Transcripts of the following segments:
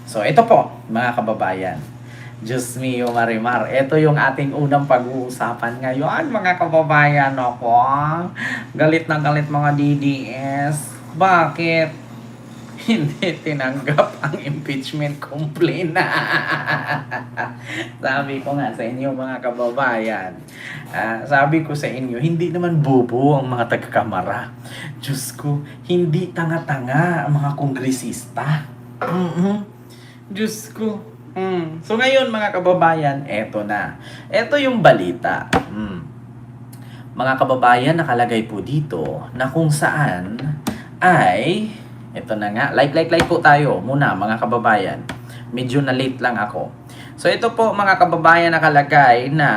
So, ito po, mga kababayan. Diyos mio, Marimar. Ito yung ating unang pag-uusapan ngayon, mga kababayan. Ako, galit na galit mga DDS. Bakit hindi tinanggap ang impeachment complaint? Sabi ko nga sa inyo, mga kababayan. Sabi ko sa inyo, hindi naman bobo ang mga taga-kamara. Diyos ko, hindi tanga-tanga ang mga kongresista. Diyos ko. So ngayon, mga kababayan, eto na. Eto yung balita. Mga kababayan, nakalagay po dito na kung saan ay, eto na nga, like po tayo muna, mga kababayan. Medyo na late lang ako. So ito po, mga kababayan, nakalagay na,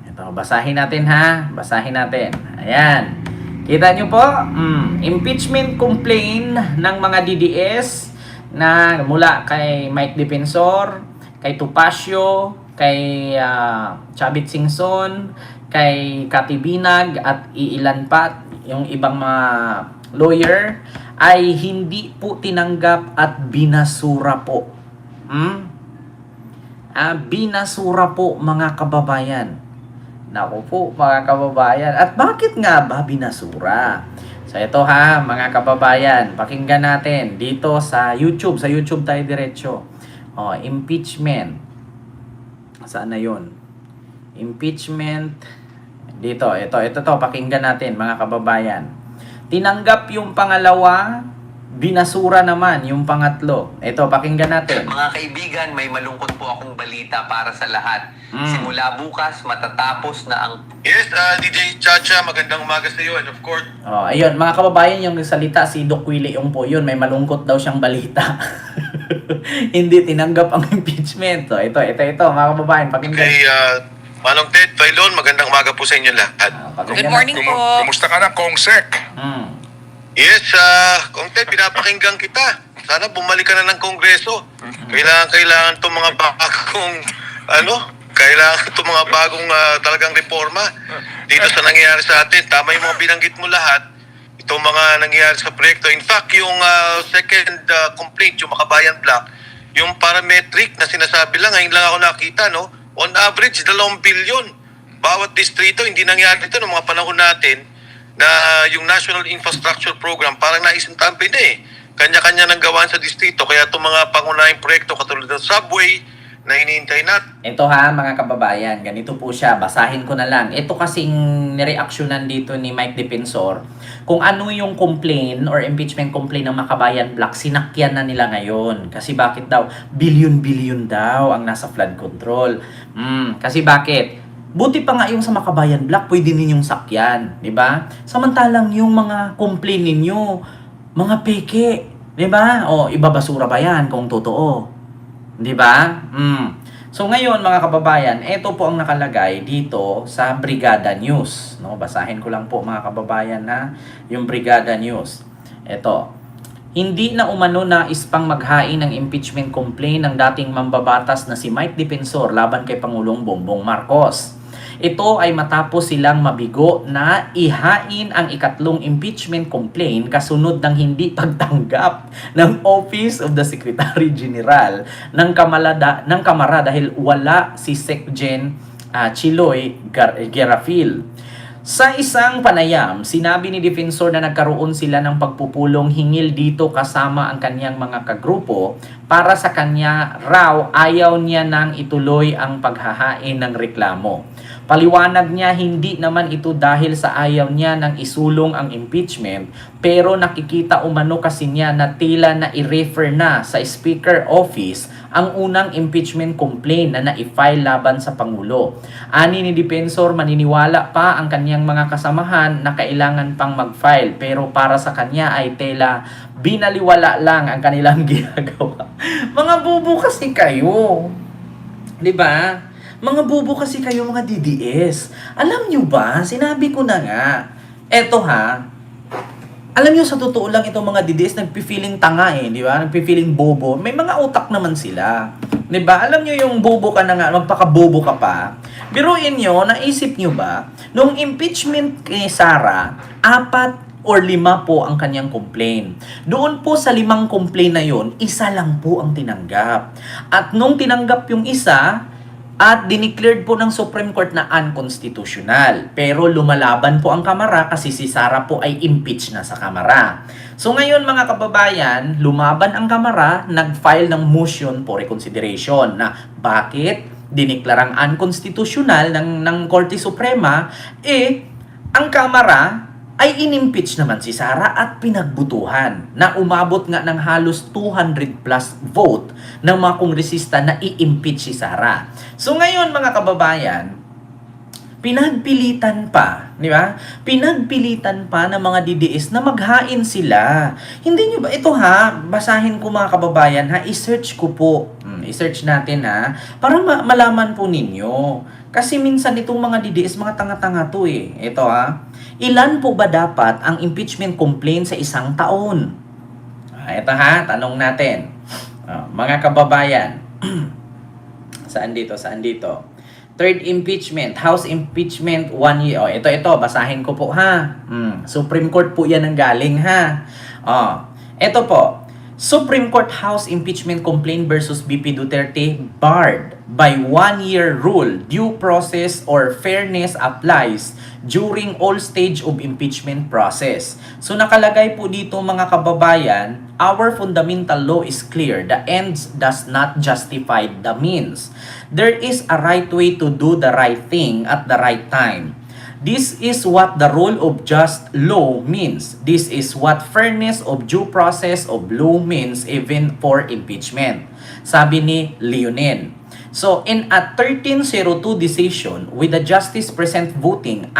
ito, basahin natin ha, basahin natin. Ayan. Kita nyo po, impeachment complaint ng mga DDS na mula kay Mike Defensor, kay Topacio, kay Chavit Singson, kay Cathy Binag at iilan pa yung ibang mga lawyer ay hindi po tinanggap at binasura po. Binasura po, mga kababayan. Naku po, mga kababayan. At bakit nga ba binasura? So ito ha, mga kababayan, pakinggan natin dito sa YouTube. Sa YouTube tayo diretso. Impeachment. Saan na yun? Impeachment. Dito, ito to, pakinggan natin, mga kababayan. Tinanggap yung pangalawa, binasura naman yung pangatlo. Ito, pakinggan natin. Mga kaibigan, may malungkot po akong balita para sa lahat. Simula bukas, matatapos na ang... Yes, DJ Chacha, magandang umaga sa iyo. And of course... Ayun, mga kababayan, yung salita si Doc Willie yung po yun. May malungkot daw siyang balita. Hindi tinanggap ang impeachment. So, ito, mga kababayan, pakinggan. Kay Manong Ted Pailon, magandang umaga po sa inyo lahat. Pakinggan Good morning natin. po. Kumusta ka na, Kong-Sek? Yes, Kong Ted, pinapakinggan kita. Sana bumalik ka na ng Kongreso. Kailangan itong mga bagong, kailangan itong mga bagong talagang reforma dito sa nangyayari sa atin. Tama yung mga binanggit mo lahat. Itong mga nangyayari sa proyekto. In fact, yung second complaint, yung Makabayan Block, yung parametric na sinasabi lang, ngayon lang ako nakita, no? On average, 2 billion. Bawat distrito, hindi nangyari ito noong mga panahon natin na yung National Infrastructure Program, parang naisintampi na eh. Kanya-kanya nang gawaan sa distrito. Kaya itong mga pangunahing proyekto katulad ng subway na hinihintay natin. Ito ha, mga kababayan, ganito po siya, basahin ko na lang. Ito kasing nireaksyonan dito ni Mike Defensor, kung ano yung complaint or impeachment complaint ng Makabayan Black, sinakyan na nila ngayon. Kasi bakit daw? Billion-billion daw ang nasa flood control. Kasi bakit? Buti pa nga yung sa Makabayan Black, pwede ninyong sakyan, di ba? Samantalang yung mga complaint ninyo, mga peke, di ba? Ibabasura ba yan kung totoo? Di ba? So ngayon, mga kababayan, ito po ang nakalagay dito sa Brigada News. No, basahin ko lang po, mga kababayan, na yung Brigada News. Ito. Hindi na umano nais pang maghain ng impeachment complaint ng dating mambabatas na si Mike Defensor laban kay Pangulong Bongbong Marcos. Ito ay matapos silang mabigo na ihain ang ikatlong impeachment complaint kasunod ng hindi pagtanggap ng Office of the Secretary General ng Kamara dahil wala si Secgen Chiloy Garafil. Sa isang panayam, sinabi ni Defensor na nagkaroon sila ng pagpupulong hingil dito kasama ang kanyang mga kagrupo para sa kanya raw ayaw niya nang ituloy ang paghahain ng reklamo. Paliwanag niya hindi naman ito dahil sa ayaw niya nang isulong ang impeachment pero nakikita umano kasi niya na tila na i-refer na sa Speaker Office ang unang impeachment complaint na na-file laban sa Pangulo. Ani ni Defensor, maniniwala pa ang kanyang mga kasamahan na kailangan pang mag-file pero para sa kanya ay tela binaliwala lang ang kanilang ginagawa. Mga bubo kasi kayo. 'Di ba? Mga bubo kasi kayo, mga DDS. Alam nyo ba? Sinabi ko na nga. Eto ha. Alam nyo, sa totoo lang itong mga DDS nagpi-feeling tanga eh, di ba? Nagpi-feeling bobo. May mga utak naman sila. Di ba? Alam nyo yung bobo ka na nga, magpaka-bobo ka pa. Biruin nyo, naisip nyo ba, nung impeachment kay Sara, 4 or 5 po ang kanyang complaint. Doon po sa 5 complaint na yon, isa lang po ang tinanggap. At nung tinanggap yung isa, at dineclared po ng Supreme Court na unconstitutional. Pero lumalaban po ang Kamara kasi si Sara po ay impeach na sa Kamara. So ngayon mga kababayan, lumaban ang Kamara, nag-file ng motion for reconsideration na bakit diniklarang unconstitutional ng Korte Suprema, ang Kamara ay inimpeach naman si Sara at pinagbutuhan na umabot nga ng halos 200 plus vote ng mga kongresista na i-impeach si Sara. So ngayon mga kababayan, pinagpilitan pa, di ba? Pinagpilitan pa ng mga DDS na maghain sila. Hindi nyo ba? Ito ha, basahin ko mga kababayan ha, i-search ko po. I-search natin ha, para malaman po ninyo. Kasi minsan itong mga DDS, mga tanga-tanga to Ito ha, ilan po ba dapat ang impeachment complaint sa isang taon? Ito ha, tanong natin. Mga kababayan, saan dito? Third impeachment, House impeachment 1 year. Ito, basahin ko po ha. Supreme Court po yan ang galing ha. Ito po, Supreme Court House impeachment complaint versus BP Duterte barred by 1-year rule. Due process or fairness applies during all stage of impeachment process. So nakalagay po dito mga kababayan, our fundamental law is clear. The ends does not justify the means. There is a right way to do the right thing at the right time. This is what the rule of just law means. This is what fairness of due process of law means even for impeachment. Sabi ni Leonin. So, in a 1302 decision with the justice present voting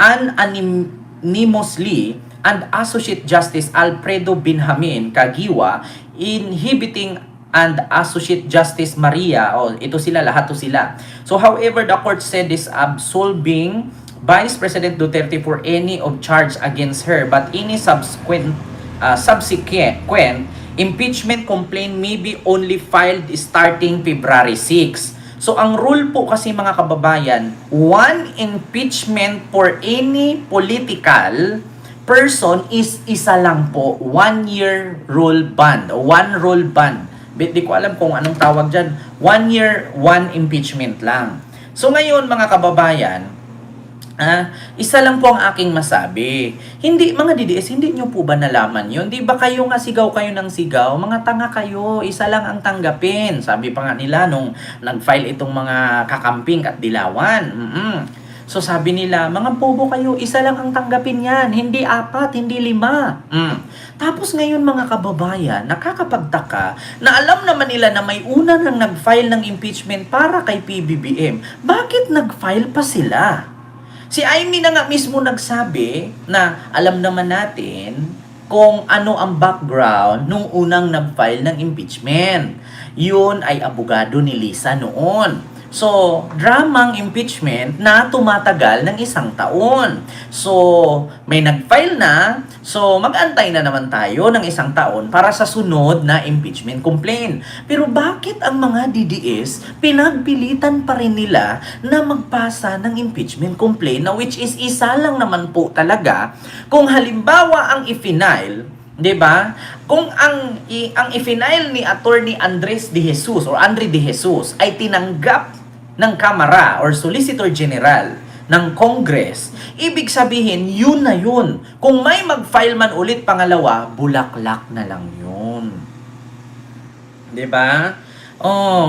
unanimously and Associate Justice Alfredo Binhamin Kagiwa inhibiting and Associate Justice Maria, ito sila, lahat to sila. So however, the court said this absolving Vice President Duterte for any of charge against her, but any subsequent impeachment complaint may be only filed starting February 6. So ang rule po kasi mga kababayan, one impeachment for any political person is isa lang po, 1-year rule ban, one rule ban. Di ko alam kung anong tawag dyan. 1 year, 1 impeachment lang. So ngayon mga kababayan, isa lang po ang aking masabi. Hindi, mga DDS, hindi nyo po ba nalaman yun? Di ba kayo nga sigaw kayo ng sigaw? Mga tanga kayo, isa lang ang tanggapin. Sabi pa nga nila nung nag-file itong mga kakamping at dilawan. So sabi nila, mga bobo kayo, isa lang ang tanggapin yan. Hindi 4, hindi 5. Tapos ngayon mga kababayan, nakakapagtaka na alam naman nila na may una nang nag-file ng impeachment para kay PBBM. Bakit nag-file pa sila? Si Amy na nga mismo nagsabi na alam naman natin kung ano ang background nung unang nag-file ng impeachment. Yun ay abogado ni Lisa noon. So, dramang impeachment na tumatagal ng 1 taon. So, may nag-file na. So, mag-antay na naman tayo ng 1 taon para sa sunod na impeachment complaint. Pero bakit ang mga DDS pinagpilitan pa rin nila na magpasa ng impeachment complaint na which is isa lang naman po talaga kung halimbawa ang i-file, 'di ba? Kung ang i-file ni Attorney Andres de Jesus or Andre de Jesus ay tinanggap ng Kamara or Solicitor General ng Congress, ibig sabihin, yun na yun. Kung may mag-file man ulit pangalawa, bulaklak na lang yun. 'Di ba?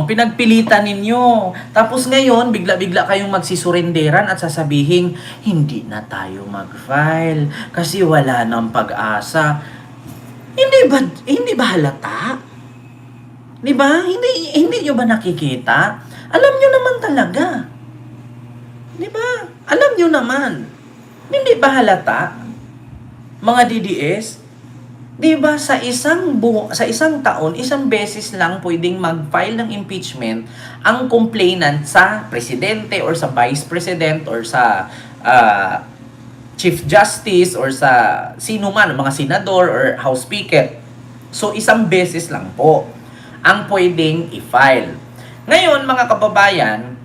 Pinagpilitan ninyo. Tapos ngayon, bigla-bigla kayong magsisurenderan at sasabihin, hindi na tayo mag-file kasi wala nang pag-asa. Hindi ba halata? 'Di ba? Hindi niyo ba nakikita? Alam nyo naman talaga. Di ba? Alam nyo naman. Hindi ba halata? Mga DDS, di ba sa isang taon, isang beses lang pwedeng mag-file ng impeachment ang complainant sa presidente or sa vice president or sa chief justice or sa sino man, mga senador or house speaker. So isang beses lang po ang pwedeng i-file. Ngayon, mga kababayan,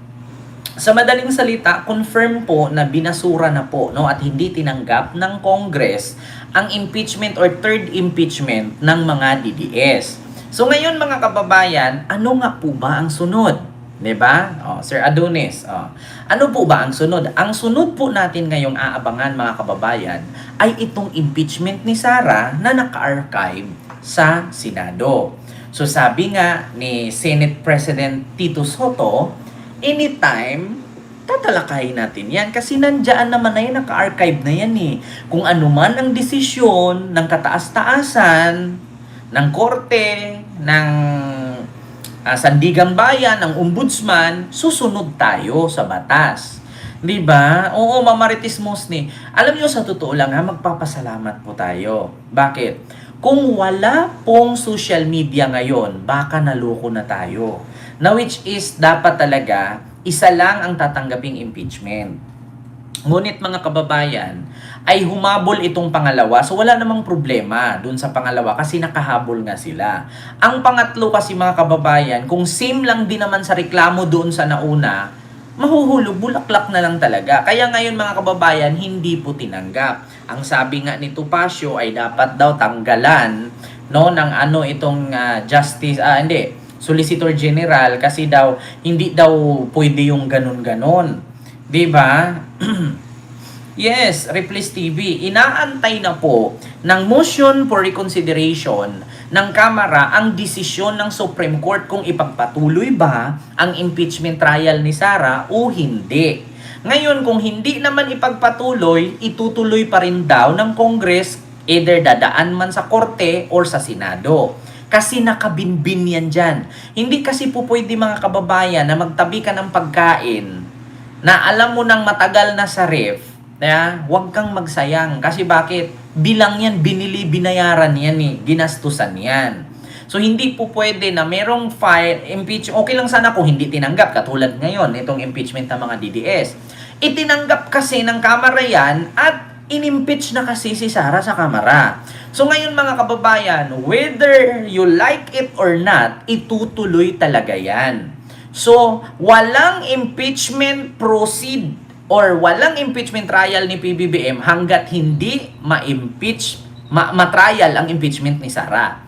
Sa madaling salita, confirm po na binasura na po, no, at hindi tinanggap ng Congress ang impeachment or third impeachment ng mga DDS. So ngayon mga kababayan, ano nga po ba ang sunod? 'Di ba? Sir Adonis, ano po ba ang sunod? Ang sunod po natin ngayong aabangan mga kababayan ay itong impeachment ni Sara na naka-archive sa Senado. So sabi nga ni Senate President Tito Soto, anytime, tatalakayin natin yan. Kasi nandyan naman na yan, naka-archive na yan eh. Kung ano man ang desisyon ng kataas-taasan, ng korte, ng sandigang bayan, ng ombudsman, susunod tayo sa batas. Di ba? Oo, Mamarites Mosni. Alam niyo, sa totoo lang ha, magpapasalamat po tayo. Bakit? Kung wala pong social media ngayon, baka naloko na tayo. Na which is, dapat talaga, isa lang ang tatanggaping impeachment. Ngunit mga kababayan, ay humabol itong pangalawa. So wala namang problema dun sa pangalawa kasi nakahabol nga sila. Ang pangatlo kasi mga kababayan, kung same lang din naman sa reklamo doon sa nauna, mahuhulog, bulaklak na lang talaga. Kaya ngayon mga kababayan, hindi po tinanggap. Ang sabi nga ni Topacio ay dapat daw tanggalan no ng ano itong Solicitor General kasi daw hindi daw pwede yung ganun-ganon. 'Di ba? Yes, Replace TV, inaantay na po ng motion for reconsideration ng Kamara ang desisyon ng Supreme Court kung ipagpatuloy ba ang impeachment trial ni Sara o hindi. Ngayon, kung hindi naman ipagpatuloy, itutuloy pa rin daw ng Congress, either dadaan man sa Korte or sa Senado. Kasi nakabinbin yan dyan. Hindi kasi po pwede mga kababayan na magtabi ka ng pagkain na alam mo nang matagal na sa ref, huwag kang magsayang. Kasi bakit? Bilang yan, binili, binayaran yan eh. Ginastusan yan. So, hindi po pwede na merong file, impeach, okay lang sana kung hindi tinanggap. Katulad ngayon, itong impeachment ng mga DDS. Itinanggap kasi ng Kamara yan at inimpeach na kasi si Sara sa Kamara. So, ngayon mga kababayan, whether you like it or not, itutuloy talaga yan. So, walang impeachment proceed or walang impeachment trial ni PBBM hanggat hindi ma-impeach, ma-trial ang impeachment ni Sara.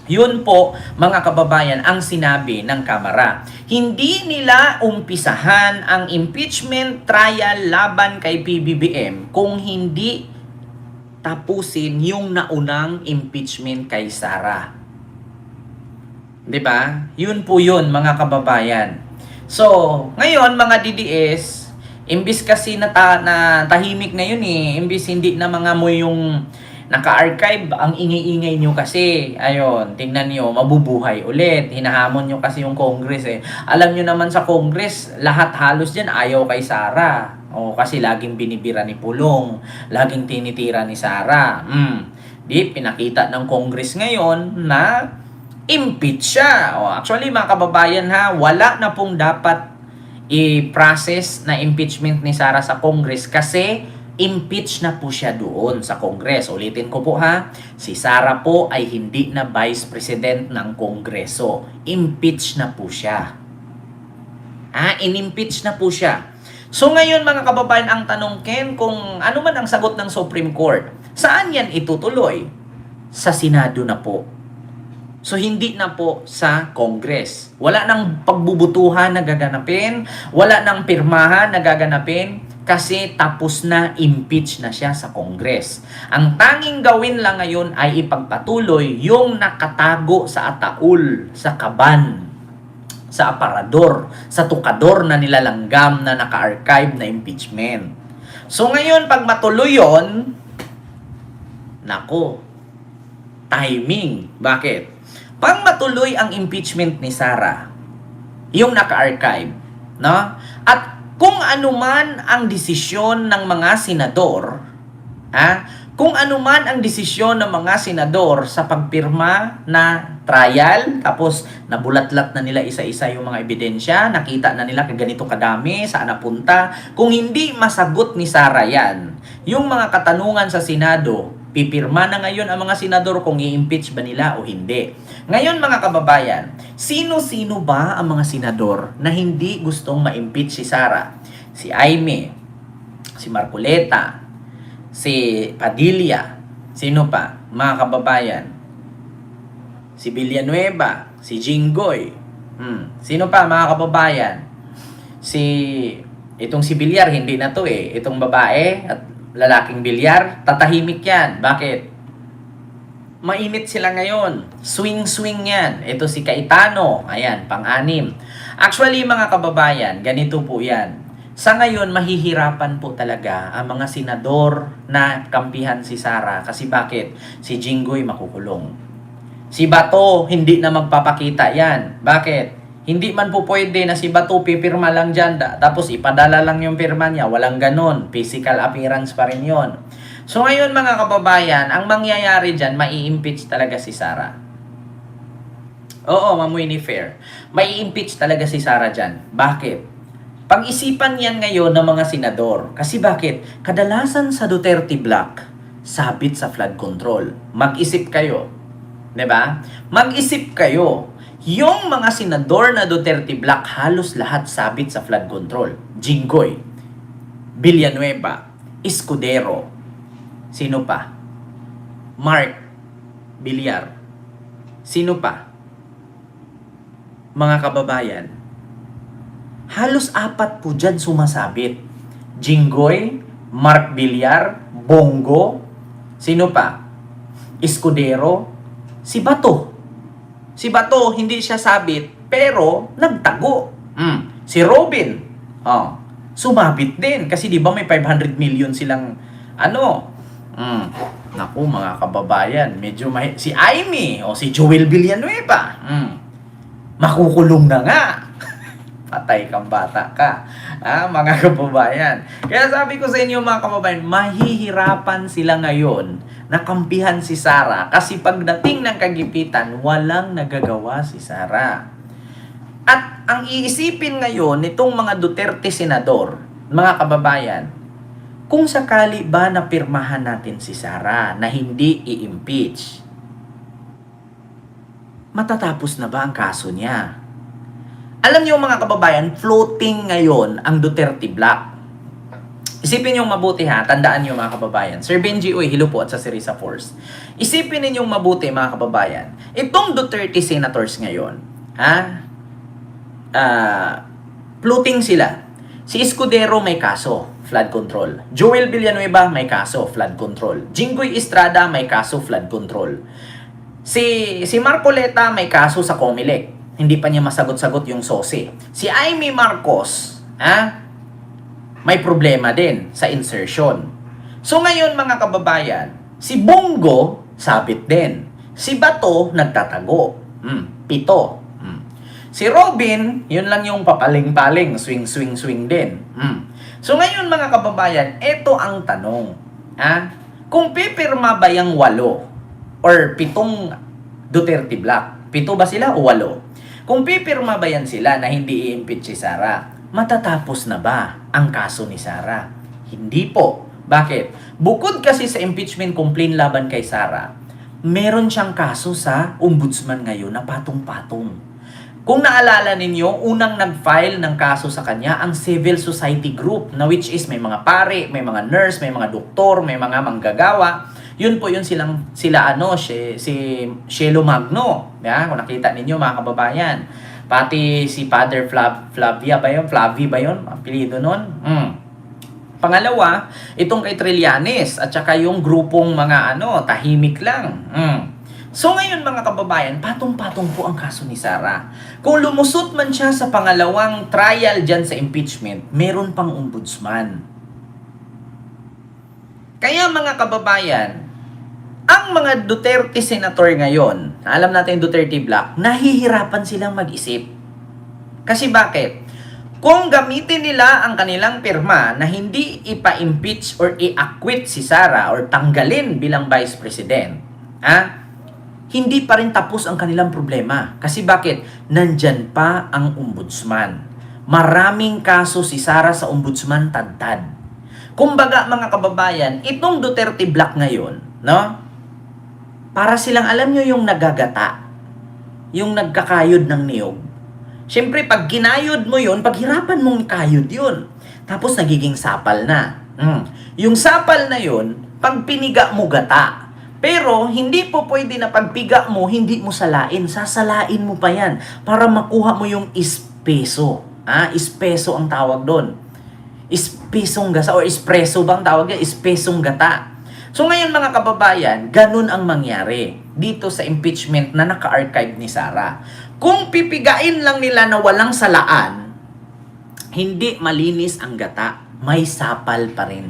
Yun po, mga kababayan, ang sinabi ng Kamara. Hindi nila umpisahan ang impeachment trial laban kay PBBM kung hindi tapusin yung naunang impeachment kay Sara. 'Di ba? Yun po yun, mga kababayan. So, ngayon mga DDS, imbis kasi na tahimik na yun eh, imbis hindi na mga mo yung naka-archive, ang ingay-ingay nyo kasi, ayun, tingnan nyo, mabubuhay ulit. Hinahamon nyo kasi yung Congress eh. Alam nyo naman sa Congress, lahat halos dyan ayaw kay Sara. O, kasi laging binibira ni Pulong, laging tinitira ni Sara. Di, pinakita ng Congress ngayon na impeach siya. O, actually, mga kababayan ha, wala na pong dapat i-process na impeachment ni Sara sa Congress kasi impeach na po siya doon sa Congress. Ulitin ko po ha, si Sara po ay hindi na Vice President ng Kongreso. Impeach na po siya. In-impeach na po siya. So ngayon mga kababayan, ang tanong Ken, kung ano man ang sagot ng Supreme Court, saan yan itutuloy? Sa Senado na po. So hindi na po sa Congress. Wala nang pagbubutuhan na gaganapin, wala nang pirmahan na gaganapin, kasi tapos na, impeach na siya sa Congress. Ang tanging gawin lang ngayon ay ipagpatuloy yung nakatago sa ataul, sa kaban, sa aparador, sa tukador na nilalanggam na naka-archive na impeachment. So ngayon, pag matuloy yun, nako, timing. Bakit? Pag matuloy ang impeachment ni Sara, yung naka-archive, no? At kung ano man ang desisyon ng mga senador, kung ano man ang desisyon ng mga senador sa pagpirma na trial, tapos nabulatlat na nila isa-isa yung mga ebidensya, nakita na nila ganito kadami, saan napunta, kung hindi masagot ni Sara yan, yung mga katanungan sa Senado, Pipirma na ngayon ang mga senador kung i-impeach ba nila o hindi. Ngayon mga kababayan, sino-sino ba ang mga senador na hindi gustong ma-impeach si Sara? Si Aimee, si Marcoleta, si Padilla, sino pa? Mga kababayan, si Villanueva, si Jinggoy, sino pa mga kababayan? Itong si Villar, hindi na to eh. Itong babae at lalaking Villar, tatahimik yan. Bakit? Mainit sila ngayon. Swing-swing yan. Ito si Cayetano. Ayan, pang-anim. Actually, mga kababayan, ganito po yan. Sa ngayon, mahihirapan po talaga ang mga senador na kampihan si Sara. Kasi bakit? Si Jinggoy makukulong. Si Bato, hindi na magpapakita yan. Bakit? Hindi man po pwede na si Bato pipirma lang dyan, tapos ipadala lang yung pirma niya. Walang ganon. Physical appearance pa rin yon. So ngayon mga kababayan, ang mangyayari dyan, mai-impeach talaga si Sara. Oo, Ma'am Winnie Fair. Mai-impeach talaga si Sara dyan. Bakit? Pag-isipan yan ngayon ng mga senador. Kasi bakit? Kadalasan sa Duterte Block, sabit sa flood control. Mag-isip kayo. 'Di ba? Mag-isip kayo. Yung mga senador na Duterte Block, halos lahat sabit sa flood control. Jinggoy, Villanueva, Escudero, sino pa? Mark Villar, sino pa? Mga kababayan, halos 4 po dyan sumasabit. Jinggoy, Mark Villar, Bongo, sino pa? Escudero, si Bato. Si Bato, hindi siya sabit, pero nagtago. Si Robin, sumabit din. Kasi di ba may 500 million silang, naku mga kababayan, medyo si Aimee, o si Joel Villanueva, makukulong na nga. Patay kang bata ka. Mga kababayan. Kaya sabi ko sa inyo mga kababayan, mahihirapan sila ngayon na kampihan si Sara kasi pagdating ng kagipitan, walang nagagawa si Sara. At ang iisipin ngayon nitong mga Duterte senador, mga kababayan, kung sakali ba na pirmahan natin si Sara na hindi i-impeach, matatapos na ba ang kaso niya? Alam niyo mga kababayan, floating ngayon ang Duterte Block. Isipin niyo mabuti ha, tandaan niyo mga kababayan. Sir Benji Uy, hello po at sa Serisa Force. Isipin ninyong mabuti mga kababayan. Itong Duterte senators ngayon, floating sila. Si Escudero may kaso, flood control. Joel Villanueva may kaso, flood control. Jinggoy Estrada may kaso, flood control. Si Marcoleta may kaso sa Comelec. Hindi pa niya masagot-sagot yung SOSE. Si Aimee Marcos, may problema din sa insertion. So ngayon mga kababayan, si Bongo sabit din. Si Bato nagtatago. 7. Si Robin, yun lang yung papaling-paling, swing din. So ngayon mga kababayan, ito ang tanong. Kung pipirma ba yung 8 or 7 Duterte Block? 7 ba sila o 8? Kung pipirma ba yan sila na hindi i-impeach si Sara, matatapos na ba ang kaso ni Sara? Hindi po. Bakit? Bukod kasi sa impeachment complaint laban kay Sara, meron siyang kaso sa ombudsman ngayon na patong-patong. Kung naalala ninyo, unang nag-file ng kaso sa kanya ang civil society group na which is may mga pare, may mga nurse, may mga doktor, may mga manggagawa. Yun po yun si Shelo Magno. Kung nakita ninyo mga kababayan. Pati si Father Flavie ba yun? Apelido nun? Pangalawa, itong kay Trillanes at saka yung grupong mga tahimik lang. So ngayon mga kababayan, patong-patong po ang kaso ni Sara. Kung lumusot man siya sa pangalawang trial dyan sa impeachment, meron pang ombudsman. Kaya mga kababayan, ang mga Duterte senator ngayon, alam natin yung Duterte Block, nahihirapan silang mag-isip. Kasi bakit? Kung gamitin nila ang kanilang pirma na hindi ipa-impeach or i-acquit si Sara or tanggalin bilang Vice President, hindi pa rin tapos ang kanilang problema. Kasi bakit? Nandyan pa ang ombudsman. Maraming kaso si Sara sa ombudsman, tad-tad. Kumbaga mga kababayan, itong Duterte Block ngayon, No? Para silang, alam nyo yung nagagata, yung nagkakayod ng niyog. Siyempre, pag kinayod mo yun, paghirapan mong kayod yun. Tapos nagiging sapal na. Yung sapal na yun, pag piniga mo gata. Pero, hindi po pwede na pagpiga mo, hindi mo salain. Sasalain mo pa yan para makuha mo yung espeso. Espeso ang tawag doon. Espesong gasa o espresso bang tawag yan? Espesong gata. So ngayon mga kababayan, ganun ang mangyari dito sa impeachment na naka-archive ni Sara. Kung pipigain lang nila na walang salaan, hindi malinis ang gata, may sapal pa rin.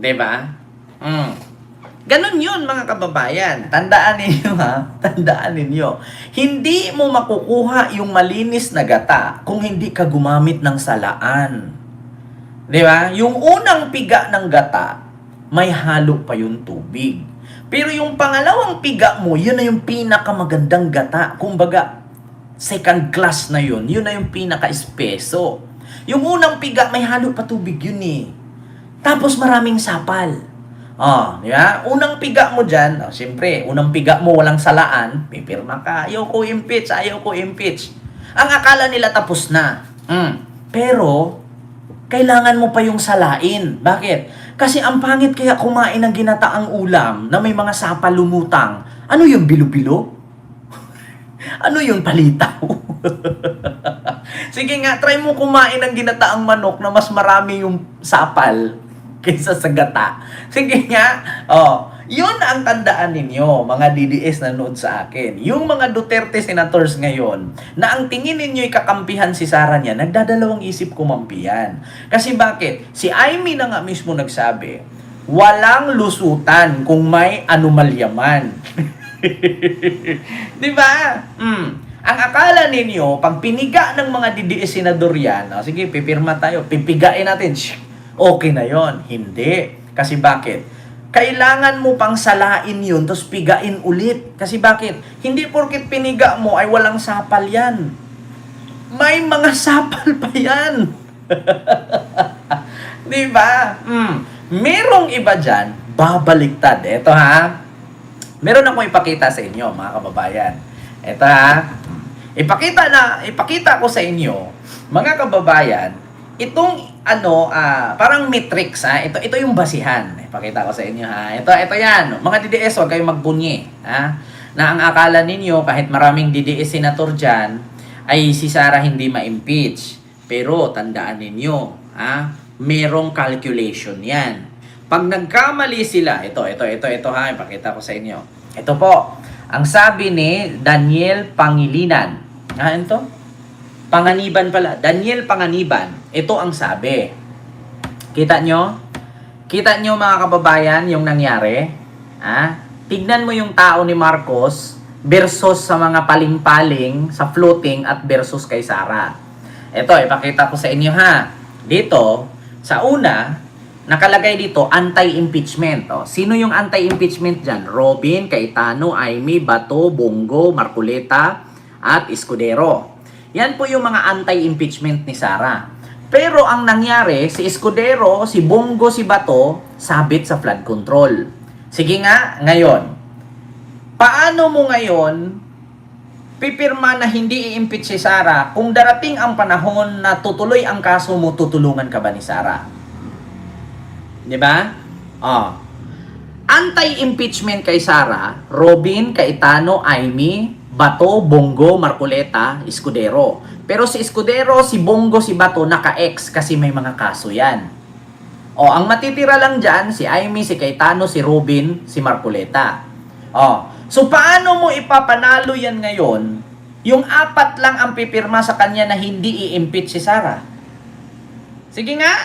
'Di ba? Ganun yun mga kababayan. Tandaan ninyo Tandaan ninyo. Hindi mo makukuha yung malinis na gata kung hindi ka gumamit ng salaan. Di ba? Yung unang piga ng gata, may halo pa yung tubig. Pero yung pangalawang piga mo, yun na yung pinakamagandang gata. Kumbaga, second class na yun. Yun na yung pinaka-espeso. Yung unang piga, may halo pa tubig yun eh. Tapos maraming sapal. Di ba? Unang piga mo dyan, siyempre, unang piga mo walang salaan, pipirma ka, ayaw ko impeach. Ang akala nila tapos na. Pero, kailangan mo pa yung salain. Bakit? Kasi ang pangit kaya kumain ng ginataang ulam na may mga sapa lumutang. Ano yung bilo-bilo? Ano yung palitaw? Sige nga, try mo kumain ng ginataang manok na mas marami yung sapal kaysa sa gata. Sige nga, yun ang tandaan ninyo, mga DDS na nanood sa akin. Yung mga Duterte senators ngayon, na ang tingin ninyo'y kakampihan si Sara niya, nagdadalawang isip kumampihan. Kasi bakit? Si Amy na nga mismo nagsabi, walang lusutan kung may anomalya man. Di ba? Ang akala ninyo, pag piniga ng mga DDS senador yan, sige, pipirma tayo, pipigain natin, okay na yon. Hindi. Kasi bakit? Kailangan mo pang salain yun, tapos pigain ulit. Kasi bakit? Hindi porket piniga mo ay walang sapal yan. May mga sapal pa yan. Di ba? Merong iba dyan, babaliktad. Ito meron akong ipakita sa inyo, mga kababayan. Ito ipakita ko sa inyo, mga kababayan, itong parang matrix ito yung basihan. Ipakita ko sa inyo Ito yan. Mga DDS, huwag kayong magbunyi na ang akala ninyo kahit maraming DDS senator diyan ay si Sara hindi ma-impeach. Pero tandaan ninyo, merong calculation 'yan. Pag nagkamali sila, ito ipakita ko sa inyo. Ito po, ang sabi ni Daniel Pangilinan. Ito? Panganiban pala. Daniel Panganiban. Ito ang sabi. Kita nyo? Kita nyo mga kababayan yung nangyari? Tignan mo yung tao ni Marcos versus sa mga paling-paling sa floating at versus kay Sara. Ito, ipakita ko sa inyo Dito, sa una, nakalagay dito, anti-impeachment. Sino yung anti-impeachment dyan? Robin, Cayetano, Amy, Bato, Bongo, Marcoleta, at Escudero. Yan po yung mga anti-impeachment ni Sara. Pero ang nangyari, si Escudero, si Bongo, si Bato, sabit sa flood control. Sige nga, ngayon. Paano mo ngayon pipirma na hindi i-impeach si Sara kung darating ang panahon na tutuloy ang kaso mo, tutulungan ka ba ni Sara? Di ba? Anti-impeachment kay Sara, Robin, Cayetano, Amy, Bato, Bongo, Marcoleta, Escudero. Pero si Escudero, si Bongo, si Bato, naka-ex kasi may mga kaso yan. Ang matitira lang dyan, si Amy, si Cayetano, si Robin, si Marcoleta. So paano mo ipapanalo yan ngayon? Yung 4 lang ang pipirma sa kanya na hindi i-impeach si Sara. Sige nga.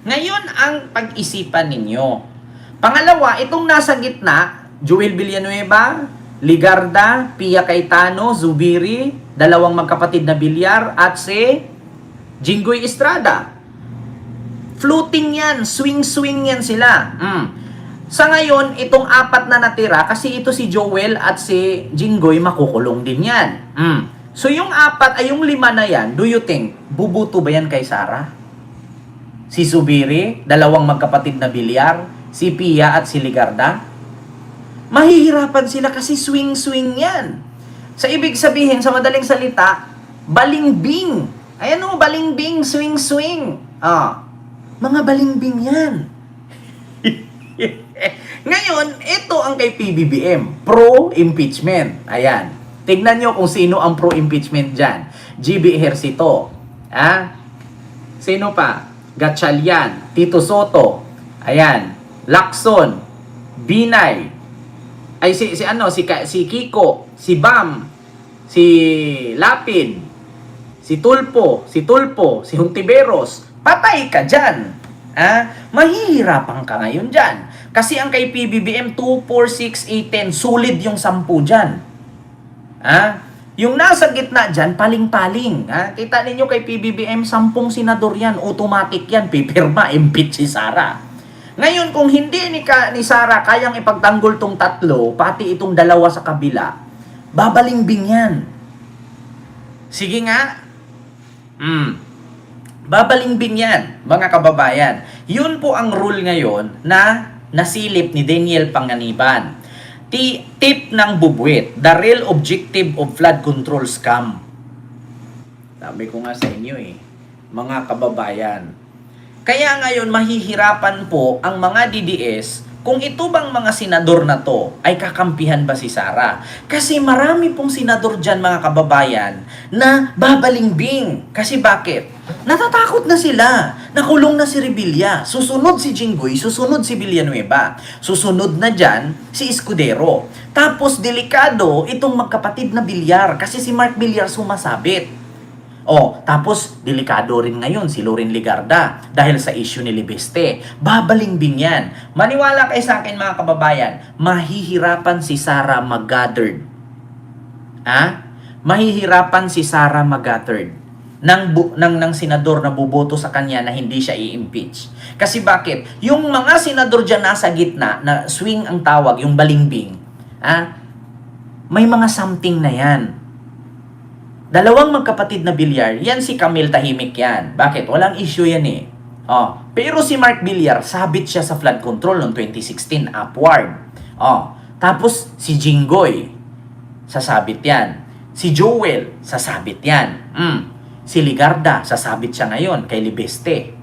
Ngayon ang pag-isipan ninyo. Pangalawa, itong nasa gitna, Joel Villanueva, Ligarda, Pia Cayetano, Zubiri, dalawang magkapatid na Villar, at si Jinggoy Estrada. Floating yan, swing-swing yan sila. Sa ngayon, itong 4 na natira, kasi ito si Joel at si Jinggoy, makukulong din yan. So yung 4 ay yung 5 na yan, do you think, bubuto ba yan kay Sara? si Zubiri, dalawang magkapatid na bilyar, si Pia at si Ligarda? Mahihirapan sila kasi swing-swing yan. Sa ibig sabihin, sa madaling salita, balingbing. Ayan o, balingbing, swing-swing. Mga balingbing yan. Ngayon, ito ang kay PBBM, pro-impeachment. Ayan. Tignan nyo kung sino ang pro-impeachment dyan. GB Ejercito. Sino pa? Gatchalian, Tito Soto. Ayan. Lacson, Binay. Ay si Kiko, si Bam, si Lapid, si Tulpo, si Hontiveros. Patay ka dyan. Mahihirapan ka ngayon dyan. Kasi ang kay PBBM 2, 4, 6, 8, 10, sulit yung 10 dyan. Yung nasa gitna dyan, paling-paling. Kita ninyo kay PBBM, 10 senador yan, automatic yan, pipirma, impeach si Sara. Ngayon, kung hindi ni Sara kayang ipagtanggol tong 3, pati itong 2 sa kabila, babalingbing yan. Sige nga. Babalingbing yan, mga kababayan. Yun po ang rule ngayon na nasilip ni Daniel Panganiban. Tip ng bubuwit, the real objective of flood control scam. Sabi ko nga sa inyo mga kababayan. Kaya ngayon mahihirapan po ang mga DDS kung ito bang mga senador na to ay kakampihan ba si Sara. Kasi marami pong senador dyan mga kababayan na babalingbing. Kasi bakit? Natatakot na sila. Nakulong na si Revilla. Susunod si Jinggoy, susunod si Villanueva. Susunod na dyan si Escudero. Tapos delikado itong magkapatid na Villar kasi si Mark Villar sumasabit. Tapos delikado rin ngayon si Loren Ligarda dahil sa issue ni Libeste. Babalingbing yan. Maniwala kayo sa akin mga kababayan, mahihirapan si Sara mag-gathered. Mahihirapan si Sara mag-gathered ng senador na buboto sa kanya na hindi siya i-impeach. Kasi bakit? Yung mga senador dyan nasa gitna, na swing ang tawag, yung balingbing, may mga something na yan. Dalawang magkapatid na bilyar, yan si Camille tahimik yan. Bakit? Walang issue yan Pero si Mark Villar, sabit siya sa flood control noong 2016, upward. Tapos si Jinggoy, sasabit yan. Si Joel, sasabit yan. Si Ligarda, sasabit siya ngayon kay Libeste,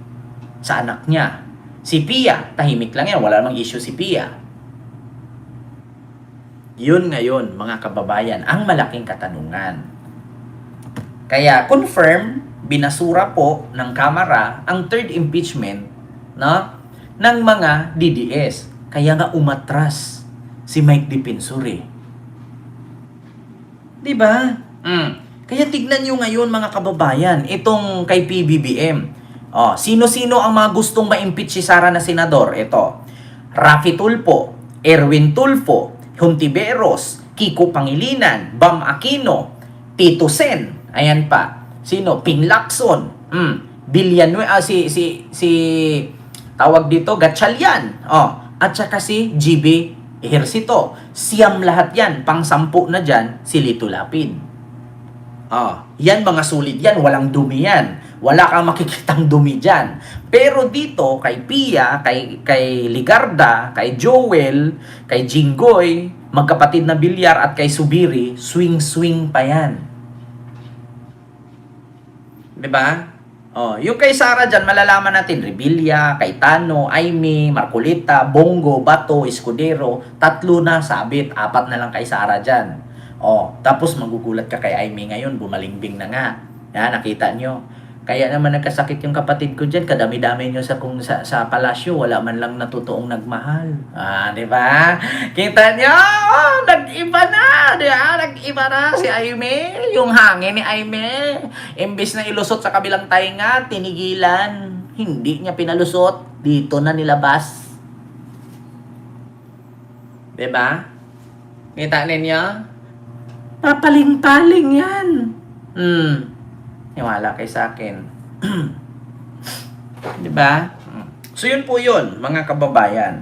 sa anak niya. Si Pia, tahimik lang yan, wala namang issue si Pia. Yun ngayon, mga kababayan, ang malaking katanungan. Kaya confirm, binasura po ng Kamara ang third impeachment ng mga DDS. Kaya nga umatras si Mike Defensor Diba? Kaya tignan nyo ngayon mga kababayan, itong kay PBBM. Sino-sino ang mga gustong ma-impeach si Sara na senador? Ito, Raffy Tulfo, Erwin Tulfo, Hontiveros, Kiko Pangilinan, Bam Aquino, Tito Sen. Ayan pa. Sino? Ping Lacson. Villanueva. Si tawag dito, Gatchalian. At saka si GB Ejercito. Siyam lahat yan. Pang-10 na dyan, si Lito Lapid. Yan mga sulit yan. Walang dumi yan. Wala kang makikitang dumi dyan. Pero dito, kay Pia, kay Ligarda, kay Joel, kay Jinggoy, magkapatid na Villar at kay Zubiri, swing-swing pa yan. Diba? Yung kay Sara dyan, malalaman natin, Revilla, Cayetano, Aimee, Marcolita, Bongo, Bato, Escudero, 3 na sabit, 4 na lang kay Sara dyan. Tapos magugulat ka kay Aimee ngayon, bumalingbing na nga. Nakita nyo. Kaya naman nagkasakit yung kapatid ko dyan, kadami-dami nyo sa palasyo, wala man lang natutuong nagmahal. Diba? Kita nyo, nag-iba na, diba? Nag-iba na si Aimee, yung hangin ni Aimee. Imbis na ilusot sa kabilang tainga, tinigilan. Hindi niya pinalusot, dito na nilabas. Diba? Kita ninyo? Papaling-paling yan. Niwala kay sa akin. Diba? So yun po yun, mga kababayan.